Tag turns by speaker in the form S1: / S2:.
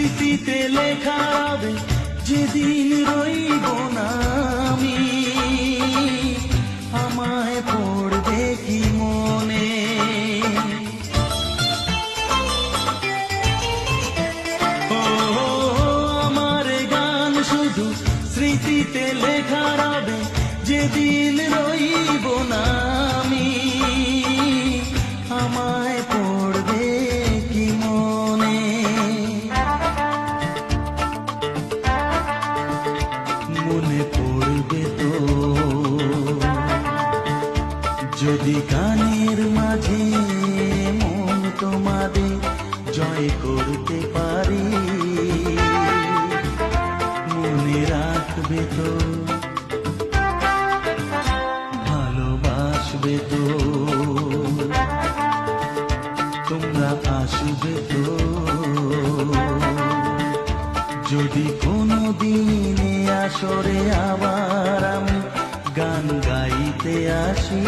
S1: স্মৃতিতে লেখা হবে যেদিন রইব না আমি, আমায় পড়বে কি মনে। ও আমার গান শুধু স্মৃতিতে লেখা হবে যেদিন রইব না আমি, আমায় পড়বে কি মনে। মনে পড়বে তো যদি গানের মাঝে মন তোমাদের জয় করতে পারি। মনে রাখবে তো, ভালোবাসবে তো, তোমরা আসবে তো। যদি কোনো দিনে আসরে আবার আমি গান গাইতে আসি।